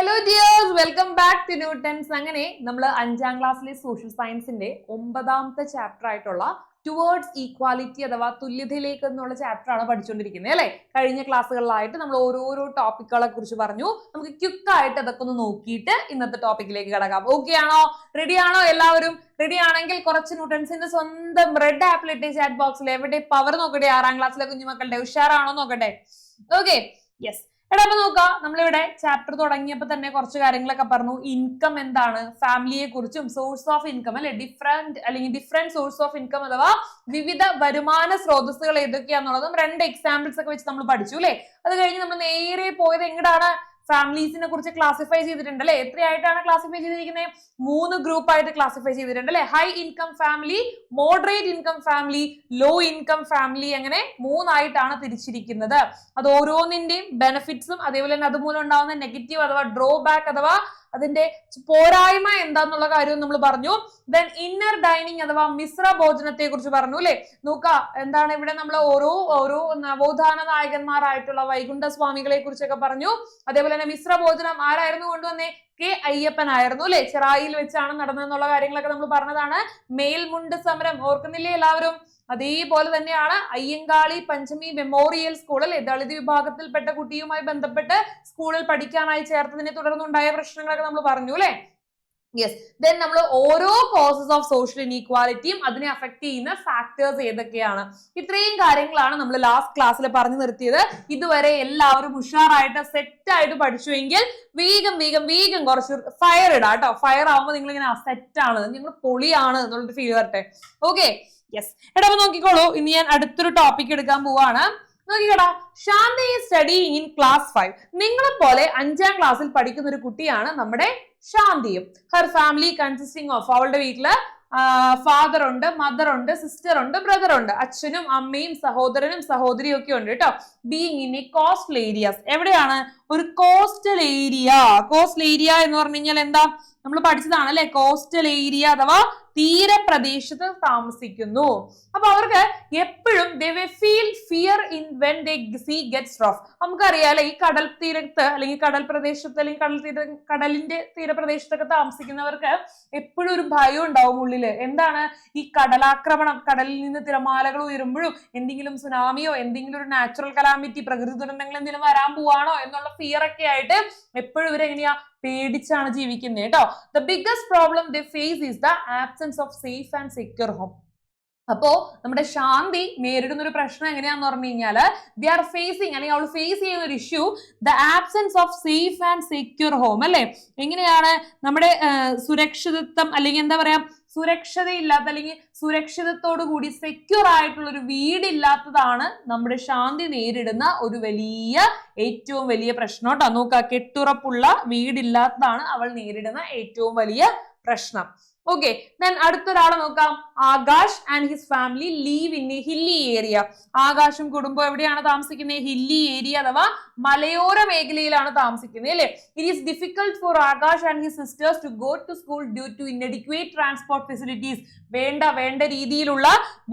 Hello dears, welcome back to Newtons. അങ്ങനെ നമ്മൾ 5ാം ക്ലാസ്സിലെ സോഷ്യൽ സയൻസിന്റെ 9ാമത്തെ ചാപ്റ്റർ ആയിട്ടുള്ള ടുവേർഡ്സ് ഈക്വാലിറ്റി അഥവാ തുല്യതയിലേക്ക് എന്നുള്ള ചാപ്റ്റർ ആണ് പഠിച്ചുകൊണ്ടിരിക്കുന്നത് അല്ലെ. കഴിഞ്ഞ ക്ലാസ്സുകളിലായിട്ട് നമ്മൾ ഓരോരോ ടോപ്പിക്കുകളെ കുറിച്ച് പറഞ്ഞു. നമുക്ക് ക്വിക്കായിട്ട് അതൊക്കെ ഒന്ന് നോക്കിയിട്ട് ഇന്നത്തെ ടോപ്പിക്കിലേക്ക് കിടക്കാം. ഓക്കെ ആണോ? റെഡി ആണോ? എല്ലാവരും റെഡി ആണെങ്കിൽ കുറച്ച് ന്യൂട്ടൻസിന്റെ സ്വന്തം റെഡ് ആപ്പിൾ ഇട്ടേ ചാറ്റ് ബോക്സിൽ. എവിടെ പവർ നോക്കട്ടെ? 6ാം ക്ലാസ്സിലെ കുഞ്ഞുമക്കളുടെ ഉഷാറാണോ നോക്കട്ടെ. Okay, yes. എടാ അപ്പൊ നോക്കാം, നമ്മളിവിടെ ചാപ്റ്റർ തുടങ്ങിയപ്പോ തന്നെ കുറച്ച് കാര്യങ്ങളൊക്കെ പറഞ്ഞു. ഇൻകം എന്താണ്, ഫാമിലിയെ കുറിച്ചും സോഴ്സ് ഓഫ് ഇൻകം അല്ലെ, ഡിഫറെന്റ് സോഴ്സ് ഓഫ് ഇൻകം അഥവാ വിവിധ വരുമാന സ്രോതസ്സുകൾ ഏതൊക്കെയാന്നുള്ളതും 2 എക്സാമ്പിൾസ് ഒക്കെ വെച്ച് നമ്മൾ പഠിച്ചു അല്ലെ. അത് കഴിഞ്ഞ് നമ്മൾ നേരെ പോയത് എങ്ങോട്ടാണ്? ഫാമിലീസിനെ കുറിച്ച് ക്ലാസിഫൈ ചെയ്തിട്ടുണ്ട് അല്ലെ. എത്രയായിട്ടാണ് ക്ലാസിഫൈ ചെയ്തിരിക്കുന്നത്? 3 ഗ്രൂപ്പ് ആയിട്ട് ക്ലാസിഫൈ ചെയ്തിട്ടുണ്ട് അല്ലെ. High income family, moderate income family, low income family, അങ്ങനെ 3 ആയിട്ടാണ് തിരിച്ചിരിക്കുന്നത്. അത് ഓരോന്നിന്റെയും ബെനിഫിറ്റ്സും അതേപോലെ തന്നെ അതുമൂലം ഉണ്ടാവുന്ന നെഗറ്റീവ് അഥവാ ഡ്രോബാക്ക് അഥവാ അതിന്റെ പോരായ്മ എന്താന്നുള്ള കാര്യവും നമ്മൾ പറഞ്ഞു. ദെൻ ഇന്നർ ഡൈനിങ് അഥവാ മിശ്ര ഭോജനത്തെ കുറിച്ച് പറഞ്ഞു അല്ലെ. നോക്കുക, എന്താണ് ഇവിടെ നമ്മൾ ഓരോ നവോത്ഥാന നായകന്മാരായിട്ടുള്ള വൈകുണ്ഠ സ്വാമികളെ കുറിച്ചൊക്കെ പറഞ്ഞു. അതേപോലെ തന്നെ മിശ്ര ഭോജനം ആരായിരുന്നു കൊണ്ടുവന്നേ? കെ അയ്യപ്പൻ ആയിരുന്നു അല്ലെ. ചെറായിൽ വെച്ചാണ് നടന്നതെന്നുള്ള കാര്യങ്ങളൊക്കെ നമ്മൾ പറഞ്ഞതാണ്. മേൽമുണ്ട് സമരം ഓർക്കുന്നില്ലേ എല്ലാവരും? അതേപോലെ തന്നെയാണ് അയ്യങ്കാളി പഞ്ചമി മെമ്മോറിയൽ സ്കൂൾ അല്ലെ, ദളിത് വിഭാഗത്തിൽപ്പെട്ട കുട്ടിയുമായി ബന്ധപ്പെട്ട് സ്കൂളിൽ പഠിക്കാനായി ചേർത്തതിനെ തുടർന്നുണ്ടായ പ്രശ്നങ്ങളൊക്കെ നമ്മൾ പറഞ്ഞു അല്ലെ. യെസ്. ദെൻ നമ്മൾ ഓരോ കോസസ് ഓഫ് സോഷ്യൽ ഇനീക്വാലിറ്റിയും അതിനെ അഫക്ട് ചെയ്യുന്ന ഫാക്ടേഴ്സ് ഏതൊക്കെയാണ്, ഇത്രയും കാര്യങ്ങളാണ് നമ്മൾ ലാസ്റ്റ് ക്ലാസ്സിൽ പറഞ്ഞു നിർത്തിയത്. ഇതുവരെ എല്ലാവരും ഉഷാറായിട്ട് സെറ്റ് ആയിട്ട് പഠിച്ചുവെങ്കിൽ വേഗം കുറച്ച് ഫയർ ഇടാം കേട്ടോ. ഫയർ ആവുമ്പോൾ നിങ്ങൾ ഇങ്ങനെ സെറ്റ് ആണ്, നിങ്ങൾ പൊളിയാണ് എന്നുള്ളൊരു ഫീൽ വരട്ടെ. Okay, yes. എടാ അപ്പൊ നോക്കിക്കോളൂ, ഇനി ഞാൻ അടുത്തൊരു ടോപ്പിക് എടുക്കാൻ പോവാണ്. നോക്കിക്കടാ, ശാന്തി സ്റ്റഡിയിങ് ഇൻ ക്ലാസ് 5. നിങ്ങളെ പോലെ 5ാം ക്ലാസ്സിൽ പഠിക്കുന്ന ഒരു കുട്ടിയാണ് നമ്മുടെ ശാന്തിയും. ഹെർ ഫാമിലി കൺസിസ്റ്റിംഗ് ഓഫ്, അവളുടെ വീട്ടില് ഫാദർ ഉണ്ട്, മദർ ഉണ്ട്, സിസ്റ്റർ ഉണ്ട്, ബ്രദർ ഉണ്ട്. അച്ഛനും അമ്മയും സഹോദരനും സഹോദരിയും ഒക്കെ ഉണ്ട് കേട്ടോ. Being in A coastal areas. എവിടെയാണ്? ഒരു കോസ്റ്റൽ ഏരിയ. കോസ്റ്റൽ ഏരിയ എന്ന് പറഞ്ഞു കഴിഞ്ഞാൽ എന്താ? നമ്മൾ പഠിച്ചതാണ് അല്ലെ. കോസ്റ്റൽ ഏരിയ അഥവാ തീരപ്രദേശത്ത് താമസിക്കുന്നു. അപ്പൊ അവർക്ക് എപ്പോഴും they will feel fear in when they sea gets rough. നമുക്കറിയാലേ, ഈ കടൽ തീരത്ത് അല്ലെങ്കിൽ കടൽ പ്രദേശത്ത് അല്ലെങ്കിൽ കടലിന്റെ തീരപ്രദേശത്തൊക്കെ താമസിക്കുന്നവർക്ക് എപ്പോഴും ഒരു ഭയം ഉണ്ടാവും ഉള്ളില്. എന്താണ്? ഈ കടലാക്രമണം, കടലിൽ നിന്ന് തിരമാലകൾ ഉയരുമ്പോഴും എന്തെങ്കിലും സുനാമിയോ എന്തെങ്കിലും ഒരു നാച്ചുറൽ കലാമിറ്റി, പ്രകൃതി ദുരന്തങ്ങൾ എന്തെങ്കിലും വരാൻ പോവാണോ എന്നുള്ള ഫിയർ ഒക്കെ ആയിട്ട് എപ്പോഴും ഇവരെങ്ങനെയാ? പേടിച്ചാണ് ജീവിക്കുന്നത് കേട്ടോ. The biggest problem they face is the absence of safe and secure home. അപ്പോ നമ്മുടെ ശാന്തി നേരിടുന്ന ഒരു പ്രശ്നം എങ്ങനെയാന്ന് പറഞ്ഞു കഴിഞ്ഞാല്, ദേ ആർ ഫേസിങ് അല്ലെങ്കിൽ അവൾ ഫേസ് ചെയ്യുന്ന ഒരു issue the absence of safe and secure home അല്ലെ. എങ്ങനെയാണ്? നമ്മുടെ സുരക്ഷിതത്വം അല്ലെങ്കിൽ എന്താ പറയാ, സുരക്ഷതയില്ലാത്ത അല്ലെങ്കിൽ സുരക്ഷിതത്തോടു കൂടി സെക്യൂർ ആയിട്ടുള്ള ഒരു വീടില്ലാത്തതാണ് നമ്മുടെ ശാന്തി നേരിടുന്ന ഒരു ഏറ്റവും വലിയ പ്രശ്നം കേട്ടോ. നോക്കുക, കെട്ടുറപ്പുള്ള വീടില്ലാത്തതാണ് അവൾ നേരിടുന്ന ഏറ്റവും വലിയ പ്രശ്നം. ഓക്കെ, ദെൻ അടുത്തൊരാളെ നോക്കാം. Akash and his family live in a hilly area. ആകാശും കുടുംബം എവിടെയാണ് താമസിക്കുന്നത്? ഹില്ലി ഏരിയ അഥവാ മലയോര മേഖലയിലാണ് താമസിക്കുന്നത് അല്ലെ. It is difficult for Akash and his sisters to go to school due to inadequate transport facilities. വേണ്ട രീതിയിലുള്ള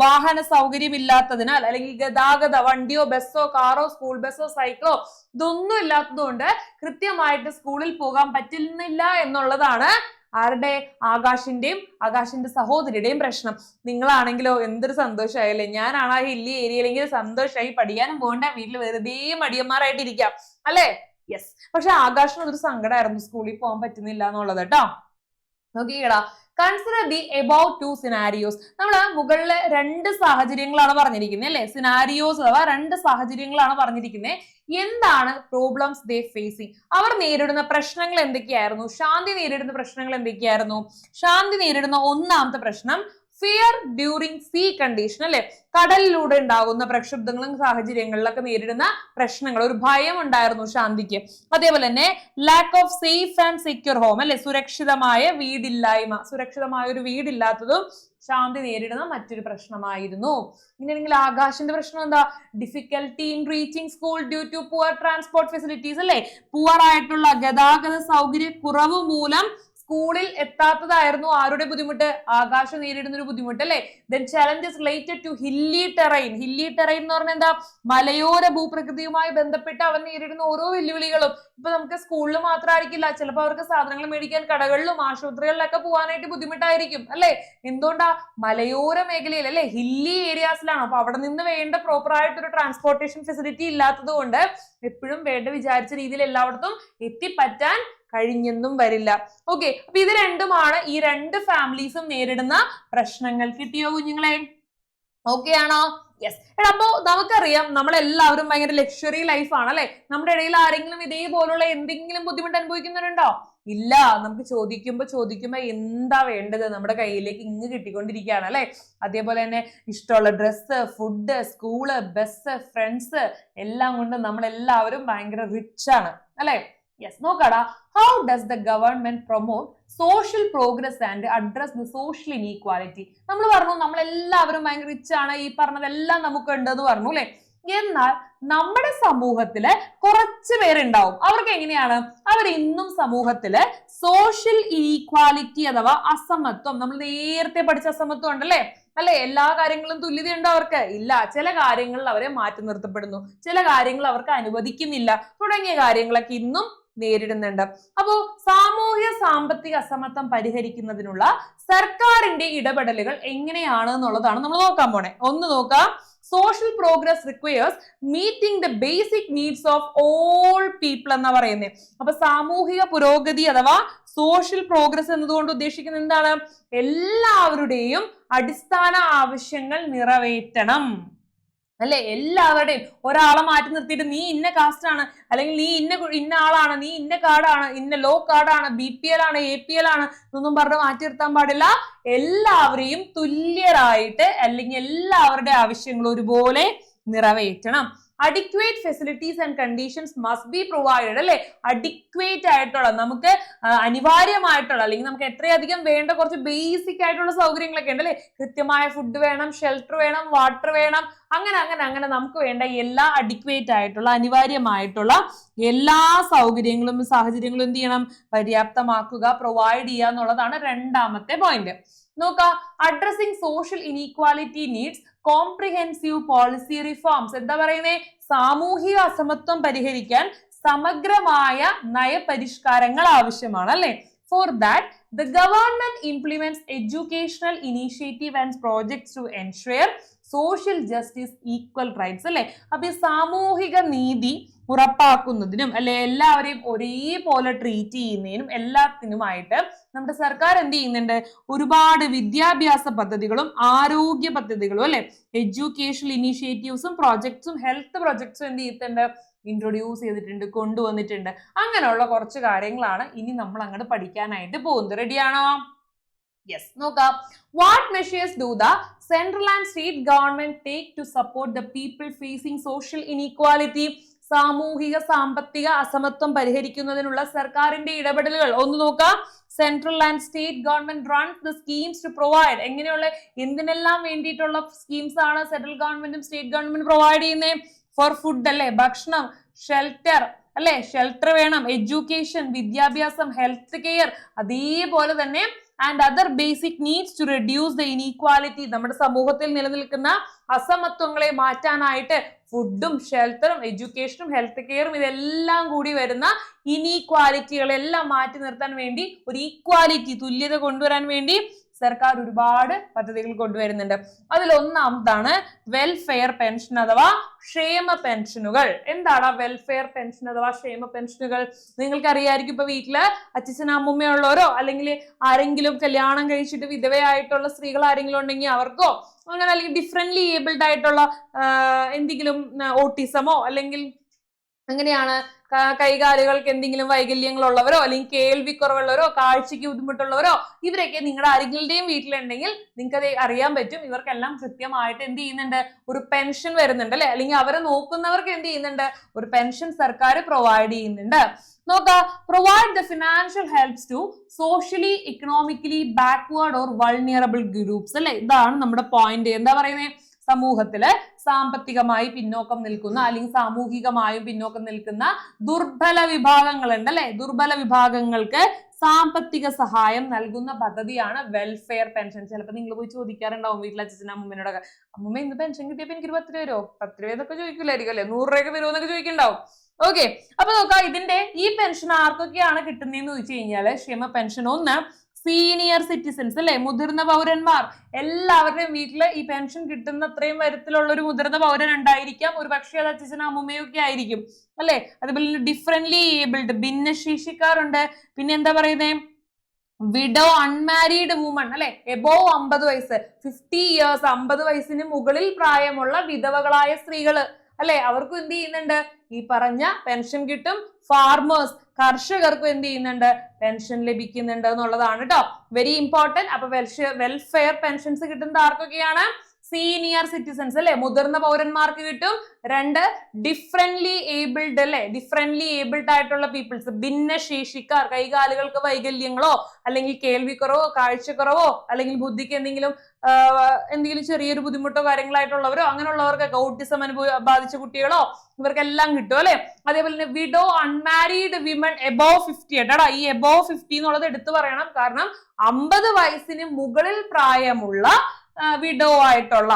വാഹന സൗകര്യം ഇല്ലാത്തതിനാൽ അല്ലെങ്കിൽ ഗതാഗത വണ്ടിയോ ബസ്സോ കാറോ സ്കൂൾ ബസ്സോ സൈക്കിളോ ഇതൊന്നും ഇല്ലാത്തതുകൊണ്ട് കൃത്യമായിട്ട് സ്കൂളിൽ പോകാൻ പറ്റുന്നില്ല എന്നുള്ളതാണ് ആരുടെ? ആകാശിന്റെ സഹോദരിയുടെയും പ്രശ്നം. നിങ്ങളാണെങ്കിലോ എന്തൊരു സന്തോഷമായല്ലേ. ഞാനാണ് ആ ഹില്ലി ഏരിയയിലെങ്കിൽ സന്തോഷമായി, പഠിക്കാനും പോകണ്ട, വീട്ടിൽ വെറുതെ മടിയന്മാരായിട്ട് ഇരിക്കാം അല്ലെ. യെസ്. പക്ഷെ ആകാശിന് അതൊരു സങ്കടമായിരുന്നു സ്കൂളിൽ പോകാൻ പറ്റുന്നില്ല എന്നുള്ളത് കേട്ടോ. നോക്കിക്കടാ, കൺസിഡർ ദി എബൌട്ട് 2 സിനാരിയോസ്. നമ്മൾ മുകളിലെ 2 സാഹചര്യങ്ങളാണ് പറഞ്ഞിരിക്കുന്നത് അല്ലെ. സിനാരിയോസ് അഥവാ 2 സാഹചര്യങ്ങളാണ് പറഞ്ഞിരിക്കുന്നത്. എന്താണ് പ്രോബ്ലംസ് ദേ ഫേസിങ്? അവർ നേരിടുന്ന പ്രശ്നങ്ങൾ എന്തൊക്കെയായിരുന്നു? ശാന്തി നേരിടുന്ന പ്രശ്നങ്ങൾ എന്തൊക്കെയായിരുന്നു? ശാന്തി നേരിടുന്ന 1ാമത്തെ പ്രശ്നം ഫിയർ ഡ്യൂറിങ് സീ കണ്ടീഷൻ അല്ലെ. കടലിലൂടെ ഉണ്ടാകുന്ന പ്രക്ഷുബ്ധങ്ങളും സാഹചര്യങ്ങളിലൊക്കെ നേരിടുന്ന പ്രശ്നങ്ങൾ, ഒരു ഭയം ഉണ്ടായിരുന്നു ശാന്തിക്ക്. അതേപോലെ തന്നെ lack of safe and secure home അല്ലെ, സുരക്ഷിതമായ ഒരു വീടില്ലാത്തതും ശാന്തി നേരിടുന്ന മറ്റൊരു പ്രശ്നമായിരുന്നു. ഇങ്ങനെയാണെങ്കിൽ ആകാശിന്റെ പ്രശ്നം എന്താ? Difficulty in reaching school due to poor transport facilities അല്ലെ. പുവർ ആയിട്ടുള്ള ഗതാഗത സൗകര്യ കുറവ് മൂലം സ്കൂളിൽ എത്താത്തതായിരുന്നു ആരുടെ ബുദ്ധിമുട്ട്? ആകാശ് നേരിടുന്ന ഒരു ബുദ്ധിമുട്ട് അല്ലെ. Then challenges related to hilly terrain. Hilly terrain എന്ന് പറഞ്ഞാൽ എന്താ? മലയോര ഭൂപ്രകൃതിയുമായി ബന്ധപ്പെട്ട് അവൻ നേരിടുന്ന ഓരോ വെല്ലുവിളികളും. ഇപ്പൊ നമുക്ക് സ്കൂളിൽ മാത്രമായിരിക്കില്ല, ചിലപ്പോൾ അവർക്ക് സാധനങ്ങൾ മേടിക്കാൻ കടകളിലും ആശുപത്രികളിലൊക്കെ പോകാനായിട്ട് ബുദ്ധിമുട്ടായിരിക്കും അല്ലെ. എന്തുകൊണ്ടാ? മലയോര മേഖലയിൽ അല്ലെ, ഹില്ലി ഏരിയാസിലാണ്. അപ്പൊ അവിടെ നിന്ന് വേണ്ട പ്രോപ്പർ ആയിട്ടൊരു ട്രാൻസ്പോർട്ടേഷൻ ഫെസിലിറ്റി ഇല്ലാത്തത് കൊണ്ട് എപ്പോഴും വേണ്ട വിചാരിച്ച രീതിയിൽ എല്ലായിടത്തും എത്തിപ്പറ്റാൻ കഴിഞ്ഞെന്നും വരില്ല. ഓക്കെ, അപ്പൊ ഇത് രണ്ടുമാണ് ഈ രണ്ട് ഫാമിലീസും നേരിടുന്ന പ്രശ്നങ്ങൾ. കിട്ടിയോ കുഞ്ഞുങ്ങളെ? ഓക്കെ ആണോ? യെസ്. അപ്പോ നമുക്കറിയാം നമ്മളെല്ലാവരും ഭയങ്കര ലക്ഷറി ലൈഫാണ് അല്ലെ. നമ്മുടെ ഇടയിൽ ആരെങ്കിലും ഇതേപോലുള്ള എന്തെങ്കിലും ബുദ്ധിമുട്ട് അനുഭവിക്കുന്നവരുണ്ടോ? ഇല്ല. നമുക്ക് ചോദിക്കുമ്പോ എന്താ വേണ്ടത് നമ്മുടെ കയ്യിലേക്ക് ഇങ്ങ് കിട്ടിക്കൊണ്ടിരിക്കുകയാണ് അല്ലെ. അതേപോലെ തന്നെ ഇഷ്ടമുള്ള dress, food, school, bus, friends എല്ലാം കൊണ്ട് നമ്മളെല്ലാവരും ഭയങ്കര റിച്ച് ആണ് അല്ലെ. യെസ്. നോക്കാടാ, how does the government promote social progress and address the social inequality? നമ്മൾ പറഞ്ഞു നമ്മളെല്ലാവരും ഭയങ്കര റിച്ച് ആണ്, ഈ പറഞ്ഞതെല്ലാം നമുക്ക് ഉണ്ട് എന്ന് പറഞ്ഞു അല്ലെ. എന്നാൽ നമ്മുടെ സമൂഹത്തില് കുറച്ച് പേരുണ്ടാവും, അവർക്ക് എങ്ങനെയാണ്? അവർ ഇന്നും സമൂഹത്തില് സോഷ്യൽ ഇനീക്വാലിറ്റി അഥവാ അസമത്വം, നമ്മൾ നേരത്തെ പഠിച്ച അസമത്വം ഉണ്ടല്ലേ അല്ലെ. എല്ലാ കാര്യങ്ങളും തുല്യതയുണ്ടോ അവർക്ക്? ഇല്ല. ചില കാര്യങ്ങളിൽ അവരെ മാറ്റി നിർത്തപ്പെടുന്നു, ചില കാര്യങ്ങൾ അവർക്ക് അനുവദിക്കുന്നില്ല, തുടങ്ങിയ കാര്യങ്ങളൊക്കെ ഇന്നും നേരിടുന്നുണ്ട്. അപ്പോ സാമൂഹ്യ സാമ്പത്തിക അസമത്വം പരിഹരിക്കുന്നതിനുള്ള സർക്കാരിന്റെ ഇടപെടലുകൾ എങ്ങനെയാണ് എന്നുള്ളതാണ് നമ്മൾ നോക്കാൻ പോണേ. ഒന്ന് നോക്കാം. Social progress requires meeting the basic needs of all people എന്നാ പറയുന്നത്. അപ്പൊ സാമൂഹിക പുരോഗതി അഥവാ സോഷ്യൽ പ്രോഗ്രസ് എന്നതുകൊണ്ട് ഉദ്ദേശിക്കുന്നത് എന്താണ്? എല്ലാവരുടെയും അടിസ്ഥാന ആവശ്യങ്ങൾ നിറവേറ്റണം അല്ലെ. എല്ലാവരുടെയും. ഒരാളെ മാറ്റി നിർത്തിയിട്ട് നീ ഇന്ന കാസ്റ്റ് ആണ്, അല്ലെങ്കിൽ നീ ഇന്ന ആളാണ്, നീ ഇന്ന കാർഡാണ്, ഇന്ന ലോ കാർഡാണ്, BPL ആണ്, APL ആണ് എന്നൊന്നും പറഞ്ഞ് മാറ്റി നിർത്താൻ പാടില്ല. എല്ലാവരെയും തുല്യരായിട്ട് അല്ലെങ്കിൽ എല്ലാവരുടെ ആവശ്യങ്ങളും ഒരുപോലെ നിറവേറ്റണം. Adequate facilities and conditions must be provided അല്ലെ. അഡിക്വേറ്റ് ആയിട്ടുള്ള, നമുക്ക് അനിവാര്യമായിട്ടുള്ള, അല്ലെങ്കിൽ നമുക്ക് എത്രയധികം വേണ്ട കുറച്ച് ബേസിക് ആയിട്ടുള്ള സൗകര്യങ്ങളൊക്കെ ഉണ്ട് അല്ലെ. കൃത്യമായ ഫുഡ് വേണം, ഷെൽട്ടർ വേണം, വാട്ടർ വേണം, അങ്ങനെ നമുക്ക് വേണ്ട എല്ലാ അഡിക്വേറ്റ് ആയിട്ടുള്ള അനിവാര്യമായിട്ടുള്ള എല്ലാ സൗകര്യങ്ങളും സാഹചര്യങ്ങളും എന്ത് ചെയ്യണം? പര്യാപ്തമാക്കുക, പ്രൊവൈഡ് ചെയ്യുക എന്നുള്ളതാണ് രണ്ടാമത്തെ പോയിന്റ്. നോക്കാം. Addressing social inequality needs comprehensive policy reforms. എന്താ പറയുന്നേ? സാമൂഹിക അസമത്വം പരിഹരിക്കാൻ സമഗ്രമായ നയപരിഷ്കാരങ്ങൾ ആവശ്യമാണ് അല്ലെ. For that the government implements educational initiative and projects to ensure social justice, equal rights അല്ലെ. അപ്പൊ ഈ സാമൂഹിക നീതി ഉറപ്പാക്കുന്നതിനും അല്ലെ എല്ലാവരെയും ഒരേപോലെ ട്രീറ്റ് ചെയ്യുന്നതിനും എല്ലാത്തിനുമായിട്ട് നമ്മുടെ സർക്കാർ എന്ത് ചെയ്യുന്നുണ്ട്? ഒരുപാട് വിദ്യാഭ്യാസ പദ്ധതികളും ആരോഗ്യ പദ്ധതികളും അല്ലെ, എഡ്യൂക്കേഷണൽ ഇനീഷ്യേറ്റീവ്സും പ്രോജക്ട്സും ഹെൽത്ത് പ്രോജക്ട്സും എന്ത് ചെയ്തിട്ടുണ്ട്? ഇൻട്രൊഡ്യൂസ് ചെയ്തിട്ടുണ്ട്, കൊണ്ടുവന്നിട്ടുണ്ട്. അങ്ങനെയുള്ള കുറച്ച് കാര്യങ്ങളാണ് ഇനി നമ്മൾ അങ്ങോട്ട് പഠിക്കാനായിട്ട് പോകുന്നത്. റെഡിയാണോ? യെസ്. നോക്കാം. What measures do the central and state government take to support the people facing social inequality? സാമൂഹിക സാമ്പത്തിക അസമത്വം പരിഹരിക്കുന്നതിനുള്ള സർക്കാരിന്റെ ഇടപെടലുകൾ ഒന്ന് നോക്കാം. Central and state government runs the schemes to provide. എങ്ങനെയുള്ള എന്തിനെല്ലാം വേണ്ടിയിട്ടുള്ള സ്കീംസ് ആണ് സെൻട്രൽ ഗവൺമെന്റും സ്റ്റേറ്റ് ഗവൺമെന്റും പ്രൊവൈഡ് ചെയ്യുന്നത്? ഫോർ ഫുഡ് അല്ലെ, ഭക്ഷണം, ഷെൽട്ടർ അല്ലെ, ഷെൽട്ടർ വേണം, എഡ്യൂക്കേഷൻ വിദ്യാഭ്യാസം, ഹെൽത്ത് കെയർ, അതേപോലെ തന്നെ and other basic needs to reduce the inequality. നമ്മുടെ സമൂഹത്തിൽ നിലനിൽക്കുന്ന അസമത്വങ്ങളെ മാറ്റാനായിട്ട് ഫുഡും ഷെൽട്ടറും എഡ്യൂക്കേഷനും ഹെൽത്ത് കെയറും ഇതെല്ലാം കൂടി വരുന്ന ഇനീക്വാലിറ്റികളെല്ലാം മാറ്റി നിർത്താൻ വേണ്ടി, ഒരു ഈക്വാലിറ്റി തുല്യത കൊണ്ടുവരാൻ വേണ്ടി സർക്കാർ ഒരുപാട് പദ്ധതികൾ കൊണ്ടുവരുന്നുണ്ട്. അതിൽ ഒന്നാമതാണ് വെൽഫെയർ പെൻഷൻ അഥവാ ക്ഷേമ പെൻഷനുകൾ. എന്താണ് വെൽഫെയർ പെൻഷൻ അഥവാ ക്ഷേമ പെൻഷനുകൾ? നിങ്ങൾക്ക് അറിയാമായിരിക്കും. ഇപ്പൊ വീട്ടില് അച്ഛൻ അമ്മൂമ്മയുള്ളവരോ അല്ലെങ്കിൽ ആരെങ്കിലും കല്യാണം കഴിച്ചിട്ട് വിധവയായിട്ടുള്ള സ്ത്രീകൾ ആരെങ്കിലും ഉണ്ടെങ്കിൽ അവർക്കോ അങ്ങനെ, അല്ലെങ്കിൽ ഡിഫറെന്റ്ലി ഏബിൾഡ് ആയിട്ടുള്ള എന്തെങ്കിലും ഓട്ടിസമോ അല്ലെങ്കിൽ അങ്ങനെയാണ് കൈകാലുകൾക്ക് എന്തെങ്കിലും വൈകല്യങ്ങളുള്ളവരോ അല്ലെങ്കിൽ കേൾവിക്കുറവുള്ളവരോ കാഴ്ചയ്ക്ക് ബുദ്ധിമുട്ടുള്ളവരോ ഇവരൊക്കെ നിങ്ങളുടെ ആരെങ്കിലുടെയും വീട്ടിലുണ്ടെങ്കിൽ നിങ്ങൾക്ക് അത് അറിയാൻ പറ്റും. ഇവർക്കെല്ലാം കൃത്യമായിട്ട് എന്ത് ചെയ്യുന്നുണ്ട്? ഒരു പെൻഷൻ വരുന്നുണ്ട് അല്ലെ. അല്ലെങ്കിൽ അവരെ നോക്കുന്നവർക്ക് എന്ത് ചെയ്യുന്നുണ്ട്? ഒരു പെൻഷൻ സർക്കാർ പ്രൊവൈഡ് ചെയ്യുന്നുണ്ട്. നോക്കാം. Provide the financial helps to socially economically backward or vulnerable groups അല്ലെ. ഇതാണ് നമ്മുടെ പോയിന്റ്. എന്താ പറയുന്നത്? സമൂഹത്തില് സാമ്പത്തികമായി പിന്നോക്കം നിൽക്കുന്ന അല്ലെങ്കിൽ സാമൂഹികമായും പിന്നോക്കം നിൽക്കുന്ന ദുർബല വിഭാഗങ്ങളുണ്ട് അല്ലെ. ദുർബല വിഭാഗങ്ങൾക്ക് സാമ്പത്തിക സഹായം നൽകുന്ന പദ്ധതിയാണ് വെൽഫെയർ പെൻഷൻ. ചിലപ്പോൾ നിങ്ങൾ പോയി ചോദിക്കാറുണ്ടാവും വീട്ടിലെ അച്ഛനും അമ്മൂമ്മനോടൊക്കെ, അമ്മൂമ്മ ഇന്ന് പെൻഷൻ കിട്ടിയപ്പോ എനിക്കൊരു 10 രൂപ തരുമോ, 10 രൂപ എന്നൊക്കെ ചോദിക്കില്ലായിരിക്കും അല്ലെ, 100 രൂപയൊക്കെ തരുമോ എന്നൊക്കെ ചോദിക്കണ്ടാവും. ഓക്കെ, അപ്പൊ നോക്കാം ഇതിന്റെ ഈ പെൻഷൻ ആർക്കൊക്കെയാണ് കിട്ടുന്നതെന്ന് ചോദിച്ചു കഴിഞ്ഞാല് ക്ഷേമ പെൻഷൻ ഒന്ന് സീനിയർ സിറ്റിസൺസ് അല്ലെ, മുതിർന്ന പൗരന്മാർ. എല്ലാവരുടെയും വീട്ടില് ഈ പെൻഷൻ കിട്ടുന്ന അത്രയും തരത്തിലുള്ള ഒരു മുതിർന്ന പൗരൻ ഉണ്ടായിരിക്കാം, ഒരു പക്ഷേ അത് അച്ഛനും അമ്മൂമ്മയും ഒക്കെ ആയിരിക്കും അല്ലെ. അതുപോലെ ഡിഫറെന്റ്ലി ഏബിൾഡ് ഭിന്നശേഷിക്കാരുണ്ട്. പിന്നെ എന്താ പറയുന്നത്, വിഡോ അൺമാരീഡ് വുമൺ അല്ലെ, എബോവ് 50 വയസ്സ് 50 ഇയേഴ്സ് 50 വയസ്സിന് മുകളിൽ പ്രായമുള്ള വിധവകളായ സ്ത്രീകള് അല്ലെ, അവർക്കും എന്ത് ചെയ്യുന്നുണ്ട്, ഈ പറഞ്ഞ പെൻഷൻ കിട്ടും. ഫാർമേഴ്സ് കർഷകർക്കും എന്ത് ചെയ്യുന്നുണ്ട്, പെൻഷൻ ലഭിക്കുന്നുണ്ട് എന്നുള്ളതാണ് കേട്ടോ, വെരി ഇമ്പോർട്ടന്റ്. അപ്പൊ വെൽഫെയർ പെൻഷൻസ് കിട്ടുന്നത് ആർക്കൊക്കെയാണ്, സീനിയർ സിറ്റിസൺസ് അല്ലെ, മുതിർന്ന പൗരന്മാർക്ക് കിട്ടും. 2 ഡിഫറെന്റ്ലി ഏബിൾഡ് അല്ലെ, ഡിഫറെന്റ്ലി ഏബിൾഡ് ആയിട്ടുള്ള പീപ്പിൾസ്, ഭിന്നശേഷിക്കാർ, കൈകാലുകൾക്ക് വൈകല്യങ്ങളോ അല്ലെങ്കിൽ കേൾവിക്കുറവോ കാഴ്ചക്കുറവോ അല്ലെങ്കിൽ ബുദ്ധിക്ക് എന്തെങ്കിലും ചെറിയൊരു ബുദ്ധിമുട്ടോ കാര്യങ്ങളായിട്ടുള്ളവരോ അങ്ങനെയുള്ളവർക്കൊക്കെ, ഓട്ടിസം ബാധിച്ച കുട്ടികളോ, ഇവർക്കെല്ലാം കിട്ടും അല്ലെ. അതേപോലെ തന്നെ വിഡോ അൺമാരീഡ് വിമൺ എബോവ് 50 കേട്ടോ, ഈ എബോവ് 50 എന്നുള്ളത് എടുത്തു പറയണം, കാരണം 50 വയസ്സിന് മുകളിൽ പ്രായമുള്ള വിഡോ ആയിട്ടുള്ള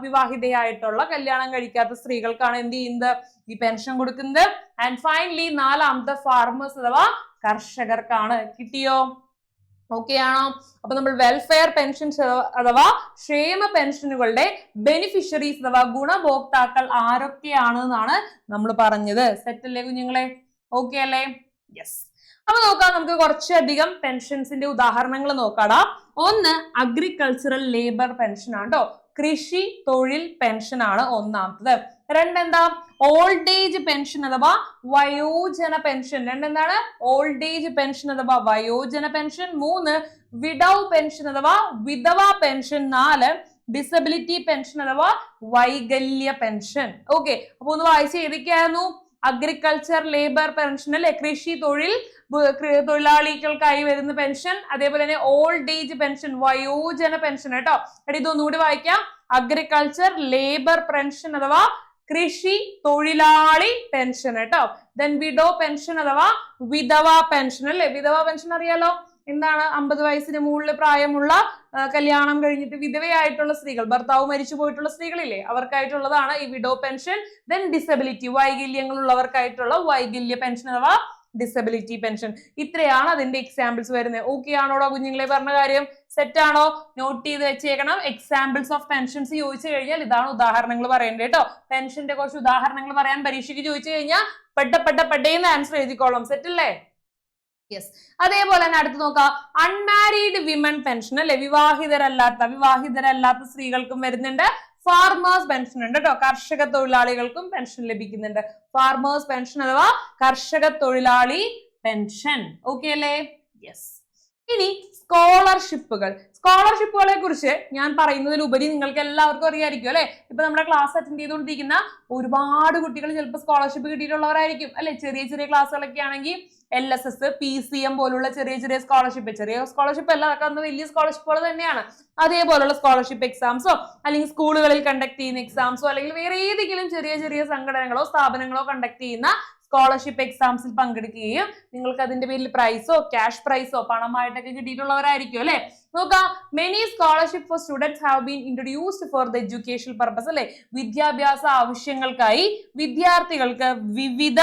വിവാഹിതയായിട്ടുള്ള കല്യാണം കഴിക്കാത്ത സ്ത്രീകൾക്കാണ് എന്ത് ചെയ്യുന്നത്, ഈ പെൻഷൻ കൊടുക്കുന്നത്. ആൻഡ് ഫൈനലി 4ാമത്തെ ഫാർമേഴ്സ് അഥവാ കർഷകർക്കാണ്. കിട്ടിയോ? ഓക്കെ ആണോ? അപ്പൊ നമ്മൾ വെൽഫെയർ പെൻഷൻസ് അഥവാ ക്ഷേമ പെൻഷനുകളുടെ ബെനിഫിഷ്യറീസ് അഥവാ ഗുണഭോക്താക്കൾ ആരൊക്കെയാണെന്നാണ് നമ്മൾ പറഞ്ഞത്. സെറ്റ് അല്ലേ കുഞ്ഞുങ്ങളെ? ഓക്കെ അല്ലേ? യെസ്. അപ്പൊ നോക്കാം, നമുക്ക് കുറച്ചധികം പെൻഷൻസിന്റെ ഉദാഹരണങ്ങൾ നോക്കാടാ. ഒന്ന് അഗ്രികൾച്ചറൽ ലേബർ പെൻഷൻ ആണ് കേട്ടോ, കൃഷി തൊഴിൽ പെൻഷൻ ആണ് ഒന്നാമത്തത്. 2 എന്താ, ഓൾഡ് ഏജ് പെൻഷൻ അഥവാ വയോജന പെൻഷൻ. 2 എന്താണ്, ഓൾഡ് ഏജ് പെൻഷൻ അഥവാ വയോജന പെൻഷൻ. 3 വിഡോ പെൻഷൻ അഥവാ വിധവ പെൻഷൻ. 4 ഡിസബിലിറ്റി പെൻഷൻ അഥവാ വൈകല്യ പെൻഷൻ. ഓക്കെ, അപ്പൊ ഒന്ന് വായിച്ച് ഏതൊക്കെയായിരുന്നു, അഗ്രികൾച്ചർ ലേബർ പെൻഷൻ അല്ലെ, കൃഷി തൊഴിലാളികൾക്കായി വരുന്ന പെൻഷൻ. അതേപോലെ തന്നെ ഓൾഡ് ഏജ് പെൻഷൻ, വയോജന പെൻഷൻ കേട്ടോ. ഇതൊന്നുകൂടി വായിക്കാം, അഗ്രികൾച്ചർ ലേബർ പെൻഷൻ അഥവാ കൃഷി തൊഴിലാളി പെൻഷൻ കേട്ടോ. ദെൻ വിഡോ പെൻഷൻ അഥവാ വിധവ പെൻഷൻ അല്ലെ, വിധവ പെൻഷൻ അറിയാലോ എന്താണ്, 50 വയസ്സിന് മുകളിൽ പ്രായമുള്ള കല്യാണം കഴിഞ്ഞിട്ട് വിധവയായിട്ടുള്ള സ്ത്രീകൾ, ഭർത്താവ് മരിച്ചു പോയിട്ടുള്ള സ്ത്രീകളില്ലേ, അവർക്കായിട്ടുള്ളതാണ് ഈ വിഡോ പെൻഷൻ. ദെൻ ഡിസബിലിറ്റി, വൈകല്യങ്ങൾ ഉള്ളവർക്കായിട്ടുള്ള വൈകല്യ പെൻഷൻ അഥവാ ഡിസബിലിറ്റി പെൻഷൻ. ഇത്രയാണ് അതിന്റെ എക്സാമ്പിൾസ് വരുന്നത്. ഓക്കെ ആണോടോ കുഞ്ഞുങ്ങളെ പറഞ്ഞ കാര്യം? സെറ്റ് ആണോ? നോട്ട് ചെയ്ത് വെച്ചേക്കണം. എക്സാമ്പിൾസ് ഓഫ് പെൻഷൻസ് ചോദിച്ചു കഴിഞ്ഞാൽ ഇതാണ് ഉദാഹരണങ്ങൾ പറയേണ്ടത് കേട്ടോ. പെൻഷന്റെ കുറച്ച് ഉദാഹരണങ്ങൾ പറയാൻ പരീക്ഷയ്ക്ക് ചോദിച്ചു കഴിഞ്ഞാൽ പെട്ടെന്ന് ആൻസർ എഴുതിക്കോളാം. സെറ്റ് അല്ലേ? യെസ്. അതേപോലെ തന്നെ അടുത്ത് നോക്കാം, അൺമാരീഡ് വിമൻ പെൻഷൻ അല്ലെ, വിവാഹിതരല്ലാത്ത സ്ത്രീകൾക്കും വരുന്നുണ്ട്. ഫാർമേഴ്സ് പെൻഷൻ ഉണ്ട് കേട്ടോ, കർഷക തൊഴിലാളികൾക്കും പെൻഷൻ ലഭിക്കുന്നുണ്ട്. ഫാർമേഴ്സ് പെൻഷൻ അഥവാ കർഷക തൊഴിലാളി പെൻഷൻ. ഓക്കെ അല്ലേ? യെസ്. ഇനി സ്കോളർഷിപ്പുകളെ കുറിച്ച് ഞാൻ പറയുന്നതിലുപരി നിങ്ങൾക്ക് എല്ലാവർക്കും അറിയായിരിക്കും അല്ലെ. ഇപ്പൊ നമ്മുടെ ക്ലാസ് അറ്റൻഡ് ചെയ്തുകൊണ്ടിരിക്കുന്ന ഒരുപാട് കുട്ടികൾ ചിലപ്പോൾ സ്കോളർഷിപ്പ് കിട്ടിയിട്ടുള്ളവരായിരിക്കും അല്ലെ. ചെറിയ ക്ലാസ്സുകളൊക്കെ ആണെങ്കിൽ LSS, PCM പോലുള്ള ചെറിയ സ്കോളർഷിപ്പ് അല്ല, അതൊക്കെ അന്ന് വലിയ സ്കോളർഷിപ്പുകൾ തന്നെയാണ്. അതേപോലുള്ള സ്കോളർഷിപ്പ് എക്സാംസോ അല്ലെങ്കിൽ സ്കൂളുകളിൽ കണ്ടക്ട് ചെയ്യുന്ന എക്സാംസോ അല്ലെങ്കിൽ വേറെ ഏതെങ്കിലും ചെറിയ സംഘടനകളോ സ്ഥാപനങ്ങളോ കണ്ടക്ട് ചെയ്യുന്ന സ്കോളർഷിപ്പ് എക്സാംസിൽ പങ്കെടുക്കുകയും നിങ്ങൾക്ക് അതിന്റെ പേരിൽ പ്രൈസോ ക്യാഷ് പ്രൈസോ പണമായിട്ടൊക്കെ കിട്ടിയിട്ടുള്ളവരായിരിക്കും അല്ലെ. നോക്കാം, many scholarship for students have been introduced for the educational purpose അല്ലെ, വിദ്യാഭ്യാസ ആവശ്യങ്ങൾക്കായി വിദ്യാർത്ഥികൾക്ക് വിവിധ